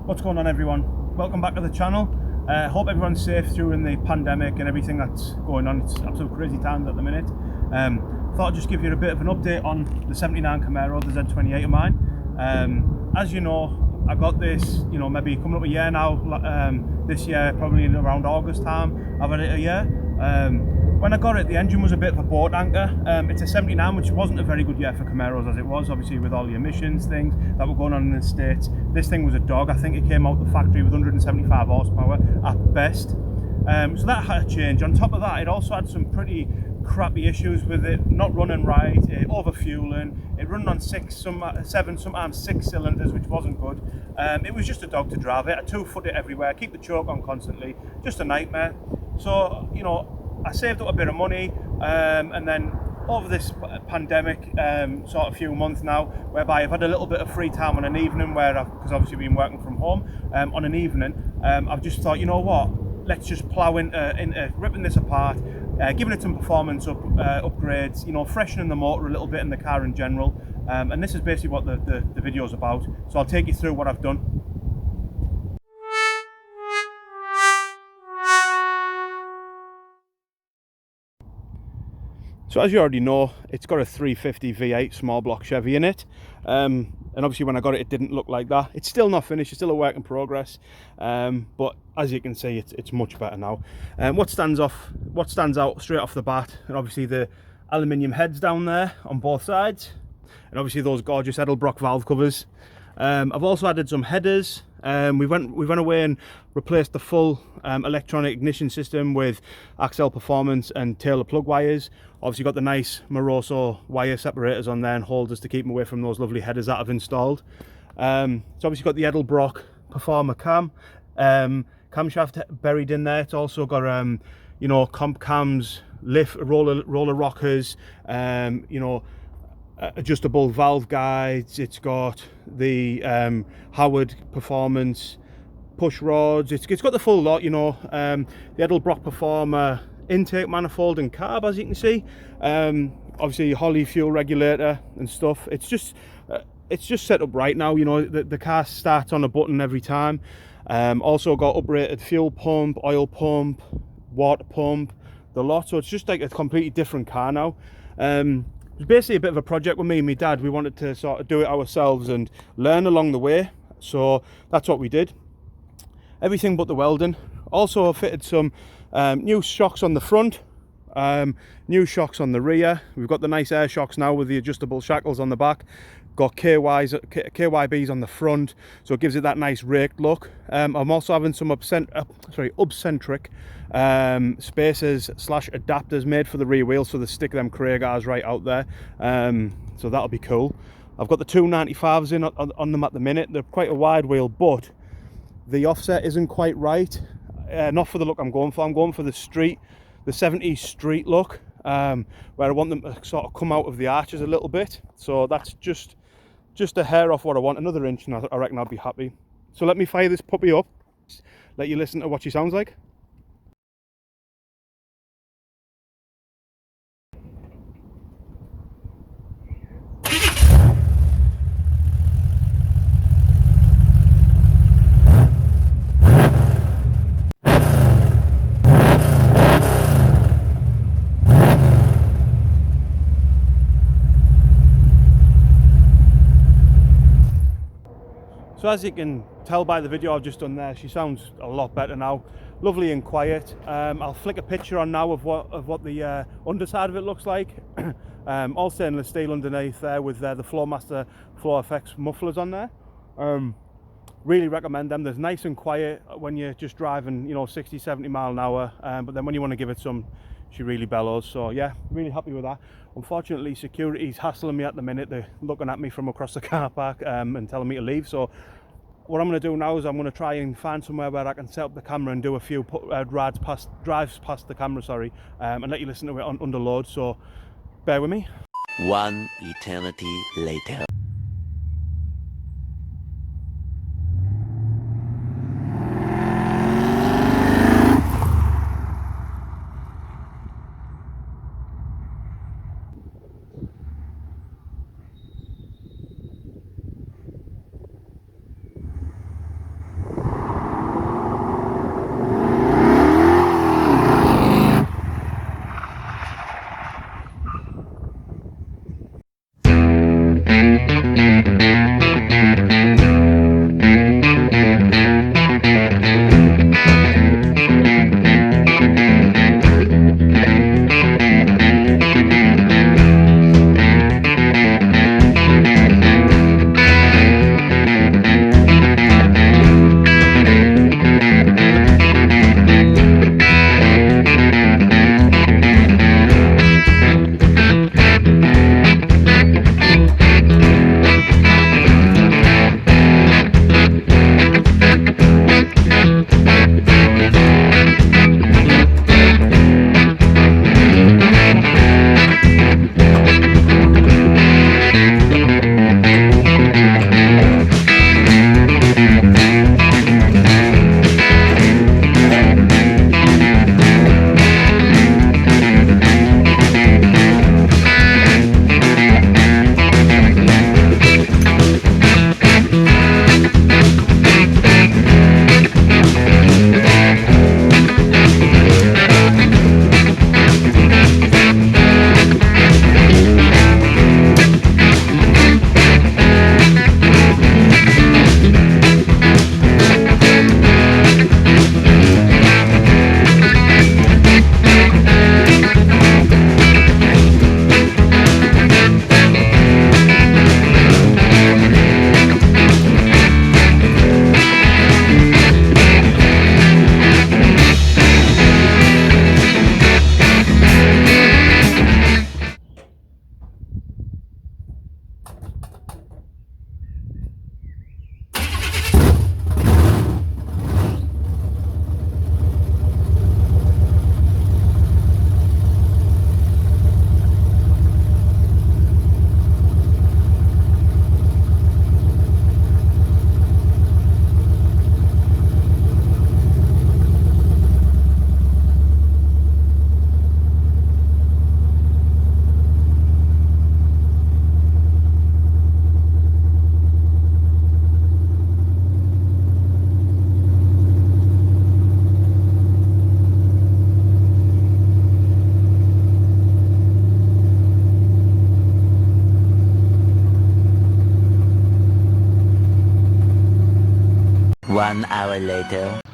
What's going on, everyone? Welcome back to the channel. Hope everyone's safe during the pandemic and everything that's going on. It's absolute crazy times at the minute. Thought I'd just give you a bit of an update on the 79 CAMAR0, the Z28 of mine. As you know, I got this, maybe coming up a year now. This year, probably in around August time, I've had it a year. When I got it, the engine was a bit of a boat anchor. It's a 79, which wasn't a very good year for CAMAROs as it was, obviously with all the emissions things that were going on in the States. This thing was a dog. I think it came out the factory with 175 horsepower at best. So that had to change. On top of that, it also had some pretty crappy issues with it not running right, overfueling, it running on 6, seven, sometimes 6 cylinders, which wasn't good. It was just a dog to drive it. I 2-foot it everywhere, keep the choke on constantly, just a nightmare. So, I saved up a bit of money, and then over this pandemic sort of few months now, whereby I've had a little bit of free time on an evening because obviously been working from home, on an evening, I've just thought, you know what, let's just plough into ripping this apart, giving it some performance upgrades, freshening the motor a little bit in the car in general, and this is basically what the video is about. So I'll take you through what I've done. So as you already know, it's got a 350 V8 small block Chevy in it, and obviously when I got it, it didn't look like that. It's still not finished, it's still a work in progress, but as you can see, it's much better now. What stands out straight off the bat, and obviously the aluminium heads down there on both sides, and obviously those gorgeous Edelbrock valve covers. I've also added some headers. We went away and replaced the full electronic ignition system with Axle Performance and Taylor plug wires. Obviously got the nice Moroso wire separators on there and holders to keep them away from those lovely headers that I've installed. So obviously got the Edelbrock Performer camshaft buried in there. It's also got comp cams, lift roller rockers, adjustable valve guides. It's got the Howard Performance push rods. It's got the full lot, the Edelbrock Performer intake manifold and carb, as you can see. Obviously Holly fuel regulator and stuff. It's just set up right now. The car starts on a button every time. Also got uprated fuel pump, oil pump, water pump, the lot. So it's just like a completely different car now. It was basically a bit of a project with me and my dad. We wanted to sort of do it ourselves and learn along the way, so that's what we did. Everything but the welding. Also fitted some new shocks on the front, new shocks on the rear. We've got the nice air shocks now with the adjustable shackles on the back. Got KYBs on the front, so it gives it that nice raked look. I'm also having some eccentric spacers / adapters made for the rear wheels, so they stick them Cragars right out there. So that'll be cool. I've got the 295s in on them at the minute. They're quite a wide wheel, but the offset isn't quite right. Not for the look I'm going for. I'm going for the 70s street look, where I want them to sort of come out of the arches a little bit. So that's just a hair off what I want. Another inch and I reckon I'll be happy. So let me fire this puppy up, let you listen to what she sounds like. So as you can tell by the video I've just done there, she sounds a lot better now. Lovely and quiet. I'll flick a picture on now of what the underside of it looks like. All stainless steel underneath there with the Flowmaster Flow Effects mufflers on there. Really recommend them. They're nice and quiet when you're just driving 60-70 mile an hour, but then when you want to give it some, she really bellows. So yeah, really happy with that. Unfortunately, security's hassling me at the minute. They're looking at me from across the car park and telling me to leave. So what I'm going to do now is I'm going to try and find somewhere where I can set up the camera and do a few drives past the camera, and let you listen to it under load. So bear with me. One eternity later. 1 hour later.